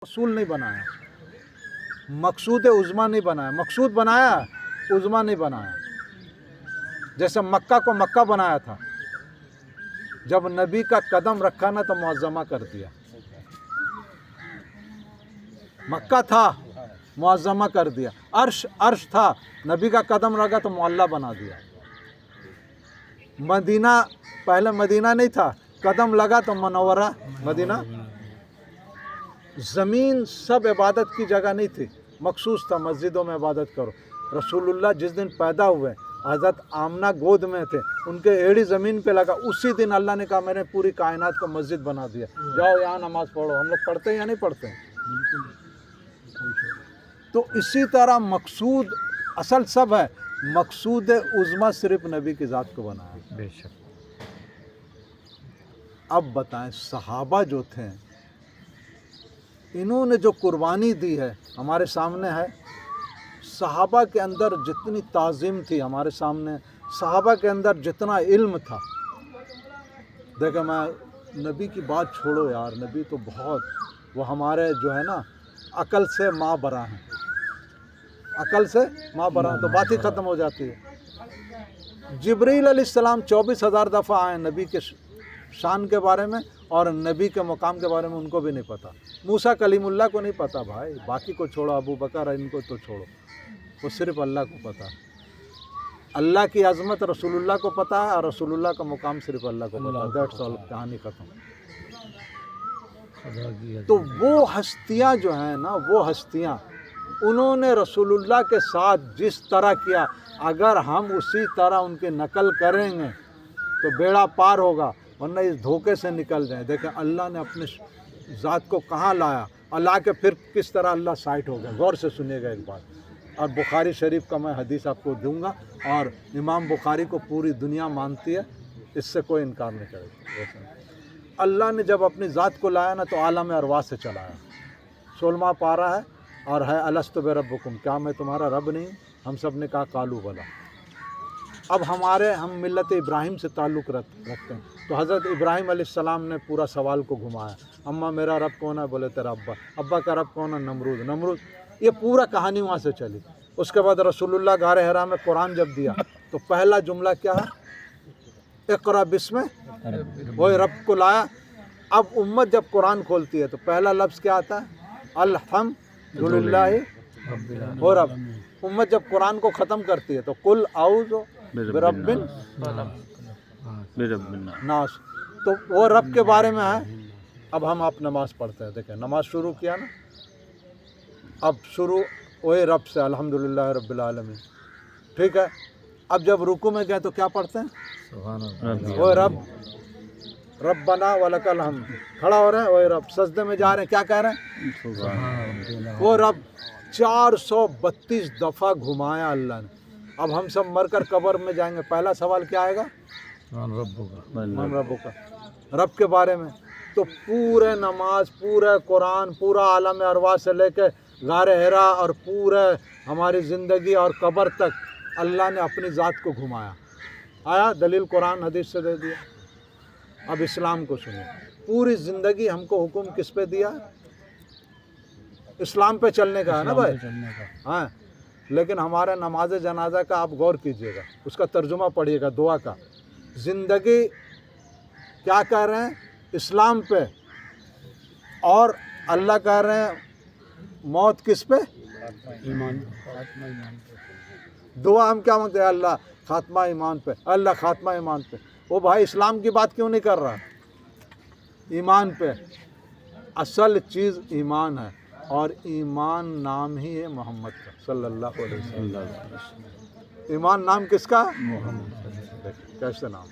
रसूल नहीं बनाया, मकसूद उज़्मा नहीं बनाया, मकसूद बनाया उज़्मा नहीं बनाया। जैसे मक्का को मक्का बनाया था, जब नबी का कदम रखा ना तो मुअज़्ज़मा कर दिया। मक्का था मुअज़्ज़मा कर दिया, अर्श था, नबी का कदम रखा तो मुअल्ला बना दिया। मदीना पहले मदीना नहीं था, कदम लगा तो मनव्वरा मदीना। ज़मीन सब इबादत की जगह नहीं थी, मखसूस था मस्जिदों में इबादत करो। रसूलुल्लाह जिस दिन पैदा हुए हज़रत आमना गोद में थे, उनके एड़ी ज़मीन पे लगा, उसी दिन अल्लाह ने कहा मैंने पूरी कायनात को मस्जिद बना दिया, जाओ यहाँ नमाज़ पढ़ो। हम लोग पढ़ते हैं या नहीं पढ़ते हैं? तो इसी तरह मकसूद असल सब है, मकसूद उज़्मा सिर्फ नबी की ज़ात को बनाया। बेशक। अब बताएं, सहाबा जो थे इन्होंने जो कुर्बानी दी है हमारे सामने है। सहाबा के अंदर जितनी ताज़ीम थी हमारे सामने, सहाबा के अंदर जितना इल्म था। देखो मैं नबी की बात छोड़ो यार, नबी तो बहुत, वो हमारे जो है ना अकल से माँ बरा हैं, अकल से माँ बरा हैं, तो बात ही ख़त्म हो जाती है। जिब्रील अलैहिस्सलाम 24,000 दफ़ा आए नबी के शान के बारे में, और नबी के मकाम के बारे में उनको भी नहीं पता। मूसा कलीमुल्लाह को नहीं पता भाई, बाकी को छोड़ो, अबू बकर इनको तो छोड़ो, वो सिर्फ अल्लाह को पता है। अल्लाह की अज़मत रसूलुल्लाह को पता है, और रसूलुल्लाह का मुकाम सिर्फ अल्लाह को पता है। दैट्स ऑल, कहानी ख़त्म। तो वो हस्तियाँ जो हैं ना, वो हस्तियाँ उन्होंने रसूलुल्लाह के साथ जिस तरह किया, अगर हम उसी तरह उनकी नकल करेंगे तो बेड़ा पार होगा, वरना इस धोखे से निकल जाए। देखें अल्लाह ने अपने ज़ात को कहाँ लाया, और ला के फिर किस तरह अल्लाह साइट हो गया। गौर से सुनिएगा एक बात, और बुखारी शरीफ का मैं हदीस आपको दूंगा, और इमाम बुखारी को पूरी दुनिया मानती है, इससे कोई इनकार नहीं करेगा। अल्लाह ने जब अपनी ज़ात को लाया ना तो आलम अरवाह से चलाया। 16वां पारा है और है अलस्तु बिरब्बिकुम, क्या मैं तुम्हारा रब नहीं? हम सब ने कहा कालू बला। अब हम मिल्लत इब्राहिम से ताल्लुक़ रखते हैं, तो हज़रत इब्राहिम अलैहिस्सलाम ने पूरा सवाल को घुमाया। अम्मा मेरा रब कौन है? बोले तेरा अब्बा। अब्बा का रब कौन है? नमरूद। ये पूरा कहानी वहाँ से चली। उसके बाद रसूलुल्लाह गारे हिरा में कुरान जब दिया तो पहला जुमला क्या है? इक़रा बिस्मि, वही रब को लाया। अब उम्मत जब कुरान खोलती है तो पहला लफ्ज़ क्या आता है? अल्हम्दुलिल्लाहि और रब। उम्मत जब कुरान को ख़त्म करती है तो कुल आऊज़ु बिरब्बिन नास, तो वो रब के बारे में है। अब हम आप नमाज़ पढ़ते हैं, देखें नमाज शुरू किया ना, अब शुरू वही रब से, अल्हम्दुलिल्लाह रब्बिल आलमीन, ठीक है। अब जब रुकू में गए तो क्या पढ़ते हैं? वो रब्बना वलकल हम्द। खड़ा हो रहे हैं, वही रब। सजदे में जा रहे हैं, क्या कह रहे हैं? वो रब 432 दफ़ा घुमाया अल्लाह ने। अब हम सब मरकर कब्र में जाएंगे, पहला सवाल क्या आएगा? मन रब्बुका, रब के बारे में। तो पूरे नमाज, पूरे कुरान, पूरा आलम अरवाह से लेके गारे हिरा और पूरे हमारी ज़िंदगी और कब्र तक अल्लाह ने अपनी ज़ात को घुमाया। आया दलील कुरान हदीस से दे दिया। अब इस्लाम को सुनिए, पूरी ज़िंदगी हमको हुक्म किस पे दिया? इस्लाम पे चलने का है ना भाई। हाँ, लेकिन हमारे नमाज जनाजा का आप गौर कीजिएगा, उसका तर्जुमा पढ़िएगा दुआ का। ज़िंदगी क्या कह रहे हैं? इस्लाम पे, और अल्लाह कह रहे हैं मौत किस पे? ईमान। दुआ हम क्या मांगते हैं? अल्लाह खात्मा ईमान पे, अल्लाह खात्मा ईमान पे। वो भाई इस्लाम की बात क्यों नहीं कर रहा? ईमान पे। असल चीज़ ईमान है, और ईमान नाम ही है मोहम्मद का सल्लल्लाहु अलैहि वसल्लम। ईमान नाम किसका है? मोहम्मद। कैसे नाम?